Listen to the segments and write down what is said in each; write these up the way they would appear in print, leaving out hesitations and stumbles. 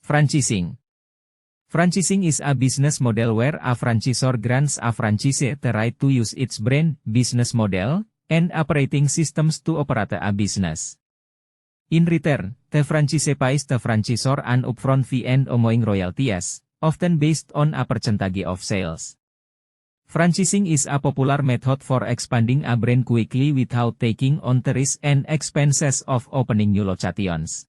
Franchising. Franchising is a business model where a franchisor grants a franchisee the right to use its brand, business model, and operating systems to operate a business. In return, the franchisee pays the franchisor an upfront fee and ongoing royalties, often based on a percentage of sales. Franchising is a popular method for expanding a brand quickly without taking on the risk and expenses of opening new locations.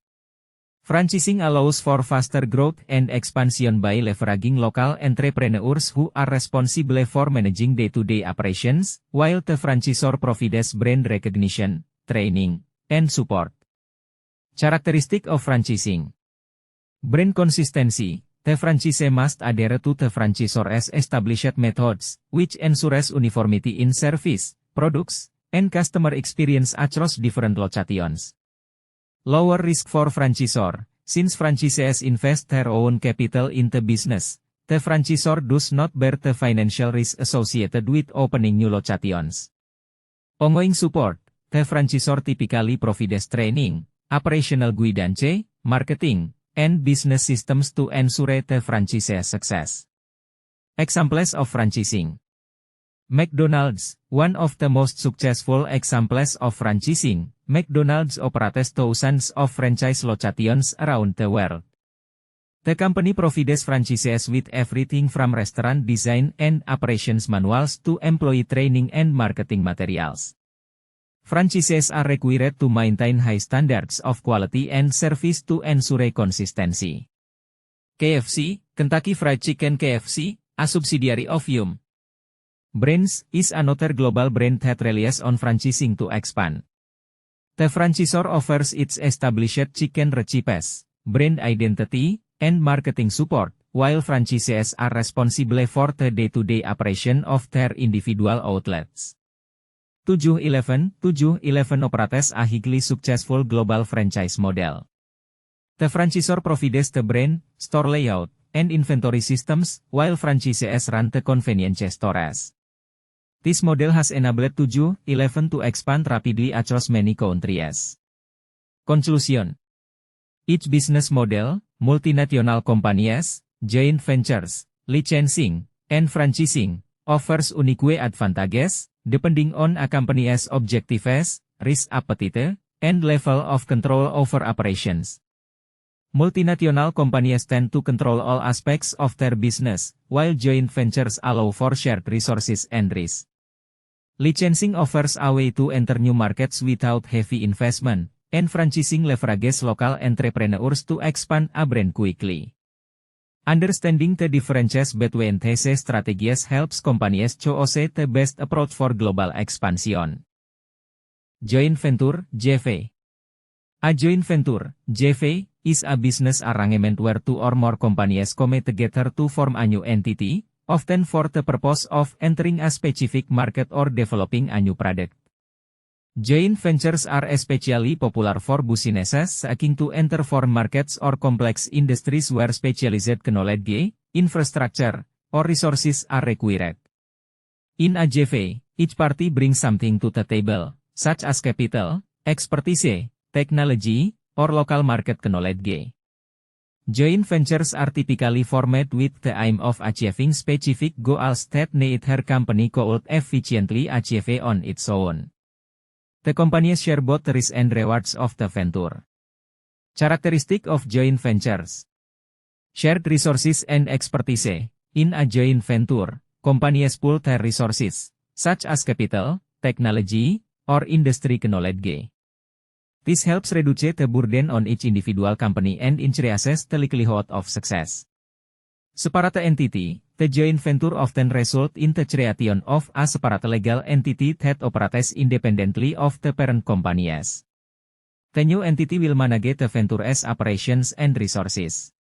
Franchising allows for faster growth and expansion by leveraging local entrepreneurs who are responsible for managing day-to-day operations, while the franchisor provides brand recognition, training, and support. Characteristic of franchising. Brand consistency. The franchisee must adhere to the franchisor's established methods, which ensures uniformity in service, products, and customer experience across different locations. Lower risk for franchisor. Since franchisees invest their own capital in the business, the franchisor does not bear the financial risk associated with opening new locations. Ongoing support. The franchisor typically provides training, operational guidance, marketing, and business systems to ensure the franchisee's success. Examples of franchising. McDonald's, one of the most successful examples of franchising, McDonald's operates thousands of franchise locations around the world. The company provides franchisees with everything from restaurant design and operations manuals to employee training and marketing materials. Franchisees are required to maintain high standards of quality and service to ensure consistency. KFC, Kentucky Fried Chicken KFC, a subsidiary of Yum! Brands, is another global brand that relies on franchising to expand. The franchisor offers its established chicken recipes, brand identity, and marketing support, while franchisees are responsible for the day-to-day operation of their individual outlets. 7-Eleven operates a highly successful global franchise model. The franchisor provides the brand, store layout, and inventory systems, while franchisees run the convenience stores. This model has enabled 7-Eleven to expand rapidly across many countries. Conclusion. Each business model, multinational companies, joint ventures, licensing, and franchising, offers unique advantages, depending on a company's objectives, risk appetite, and level of control over operations. Multinational companies tend to control all aspects of their business, while joint ventures allow for shared resources and risk. Licensing offers a way to enter new markets without heavy investment, and franchising leverages local entrepreneurs to expand a brand quickly. Understanding the differences between these strategies helps companies choose the best approach for global expansion. Joint venture, JV. A joint venture, JV, is a business arrangement where two or more companies come together to form a new entity, often for the purpose of entering a specific market or developing a new product. Joint ventures are especially popular for businesses seeking to enter foreign markets or complex industries where specialized knowledge, infrastructure, or resources are required. In a JV, each party brings something to the table, such as capital, expertise, technology, or local market knowledge. Joint ventures are typically formed with the aim of achieving specific goals that neither company could efficiently achieve on its own. The companies share both the risks and rewards of the venture. Characteristic of joint ventures. Shared resources and expertise. In a joint venture, companies pool their resources, such as capital, technology, or industry knowledge. This helps reduce the burden on each individual company and increases the likelihood of success. Separate entity, the joint venture often result in the creation of a separate legal entity that operates independently of the parent companies. The new entity will manage the venture's operations and resources.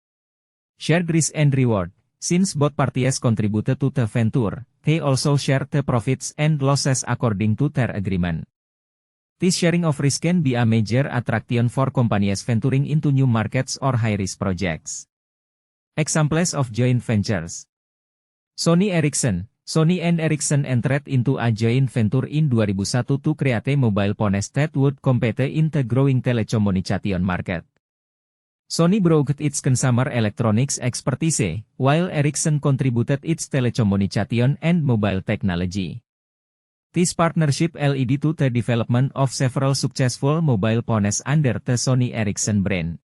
Shared risk and reward. Since both parties contributed to the venture, they also share the profits and losses according to their agreement. This sharing of risk can be a major attraction for companies venturing into new markets or high-risk projects. Examples of joint ventures. Sony Ericsson. Sony and Ericsson entered into a joint venture in 2001 to create mobile phones that would compete in the growing telecommunication market. Sony brought its consumer electronics expertise, while Ericsson contributed its telecommunication and mobile technology. This partnership led to the development of several successful mobile phones under the Sony Ericsson brand.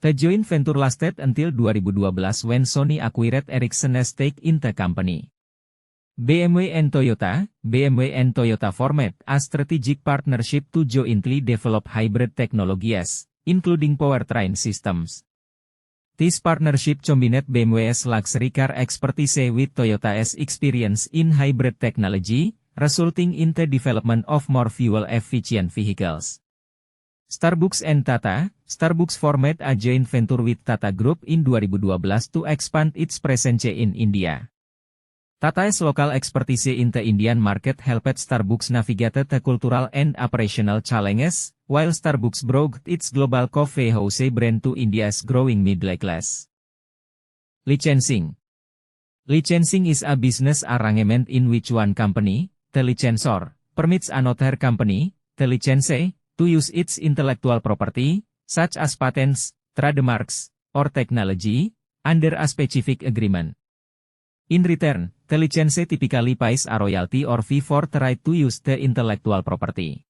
The joint venture lasted until 2012 when Sony acquired Ericsson's stake in the company. BMW and Toyota formed a strategic partnership to jointly develop hybrid technologies, including powertrain systems. This partnership combined BMW's luxury car expertise with Toyota's experience in hybrid technology, resulting in the development of more fuel-efficient vehicles. Starbucks and Tata. Starbucks formed a joint venture with Tata Group in 2012 to expand its presence in India. Tata's local expertise in the Indian market helped Starbucks navigate the cultural and operational challenges, while Starbucks brought its global coffee house brand to India's growing middle class. Licensing. Licensing is a business arrangement in which one company, the licensor, permits another company, the licensee, to use its intellectual property, such as patents, trademarks, or technology, under a specific agreement. In return, the licensee typically pays a royalty or fee for the right to use the intellectual property.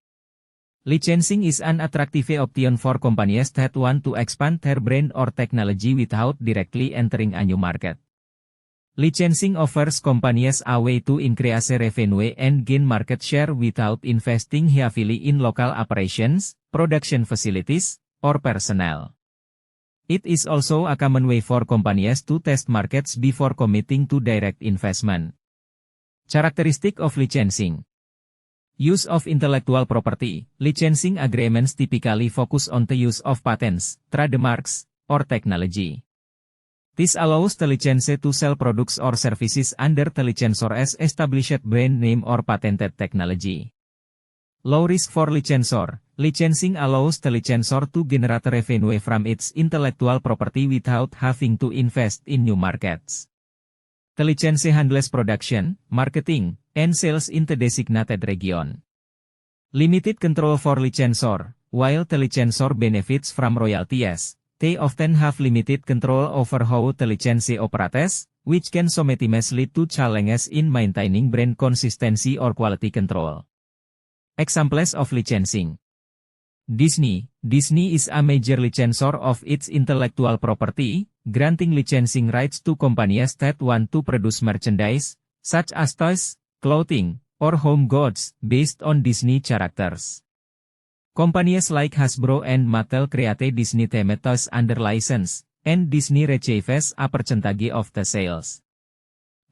Licensing is an attractive option for companies that want to expand their brand or technology without directly entering a new market. Licensing offers companies a way to increase revenue and gain market share without investing heavily in local operations, production facilities, or personnel. It is also a common way for companies to test markets before committing to direct investment. Characteristic of licensing. Use of intellectual property. Licensing agreements typically focus on the use of patents, trademarks, or technology. This allows the licensee to sell products or services under the licensor's established brand name or patented technology. Low risk for licensor. Licensing allows the licensor to generate revenue from its intellectual property without having to invest in new markets. The licensee handles production, marketing, and sales in the designated region. Limited control for licensor. While the licensor benefits from royalties, they often have limited control over how the licensee operates, which can sometimes lead to challenges in maintaining brand consistency or quality control. Examples of licensing. Disney. Disney is a major licensor of its intellectual property, granting licensing rights to companies that want to produce merchandise, such as toys, clothing, or home goods, based on Disney characters. Companies like Hasbro and Mattel create Disney-themed toys under license, and Disney receives a percentage of the sales.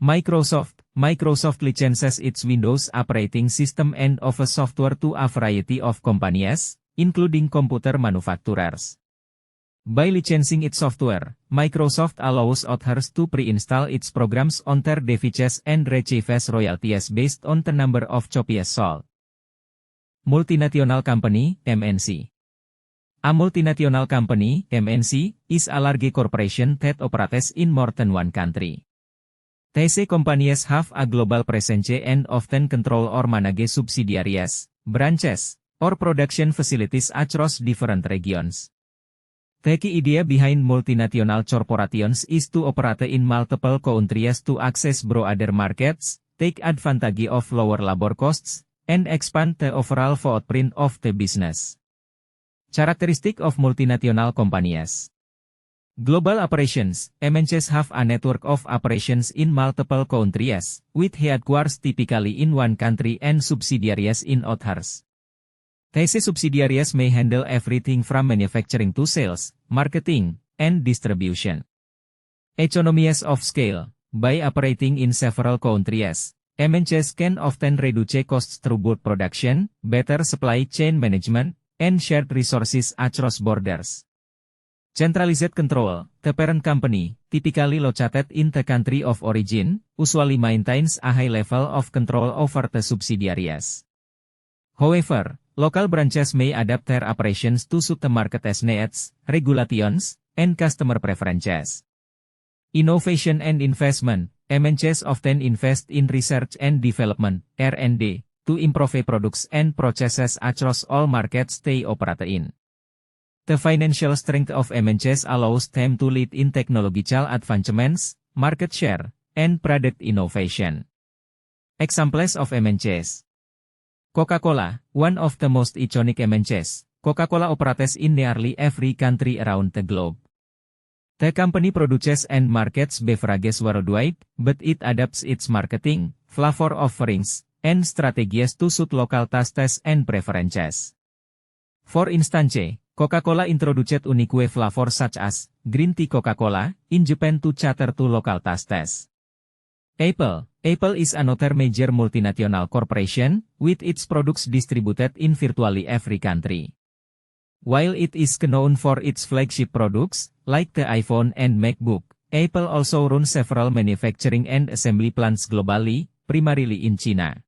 Microsoft. Microsoft licenses its Windows operating system and offers software to a variety of companies, including computer manufacturers. By licensing its software, Microsoft allows authors to pre-install its programs on their devices and receives royalties based on the number of copies sold. Multinational company, MNC. A multinational company, MNC, is a large corporation that operates in more than one country. These companies have a global presence and often control or manage subsidiaries, branches, or production facilities across different regions. The key idea behind multinational corporations is to operate in multiple countries to access broader markets, take advantage of lower labor costs, and expand the overall footprint of the business. Characteristic of multinational companies. Global operations. MNCs have a network of operations in multiple countries, with headquarters typically in one country and subsidiaries in others. These subsidiaries may handle everything from manufacturing to sales, marketing, and distribution. Economies of scale. By operating in several countries, MNCs can often reduce costs through both production, better supply chain management, and shared resources across borders. Centralized control. The parent company, typically located in the country of origin, usually maintains a high level of control over the subsidiaries. However, local branches may adapt their operations to suit the market's needs, regulations, and customer preferences. Innovation and investment. MNCs often invest in research and development, R&D, to improve products and processes across all markets they operate in. The financial strength of MNCs allows them to lead in technological advancements, market share, and product innovation. Examples of MNCs. Coca-Cola, one of the most iconic MNCs, Coca-Cola operates in nearly every country around the globe. The company produces and markets beverages worldwide, but it adapts its marketing, flavor offerings, and strategies to suit local tastes and preferences. For instance, Coca-Cola introduced unique flavors such as green tea Coca-Cola in Japan to cater to local tastes. Apple is another major multinational corporation, with its products distributed in virtually every country. While it is known for its flagship products, like the iPhone and MacBook, Apple also runs several manufacturing and assembly plants globally, primarily in China.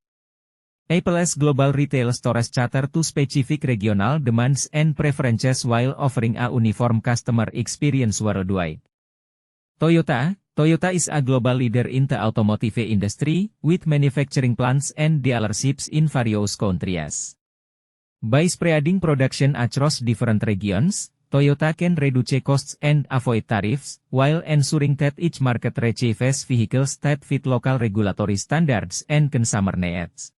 Apple's global retail stores cater to specific regional demands and preferences while offering a uniform customer experience worldwide. Toyota is a global leader in the automotive industry, with manufacturing plants and dealerships in various countries. By spreading production across different regions, Toyota can reduce costs and avoid tariffs, while ensuring that each market receives vehicles that fit local regulatory standards and consumer needs.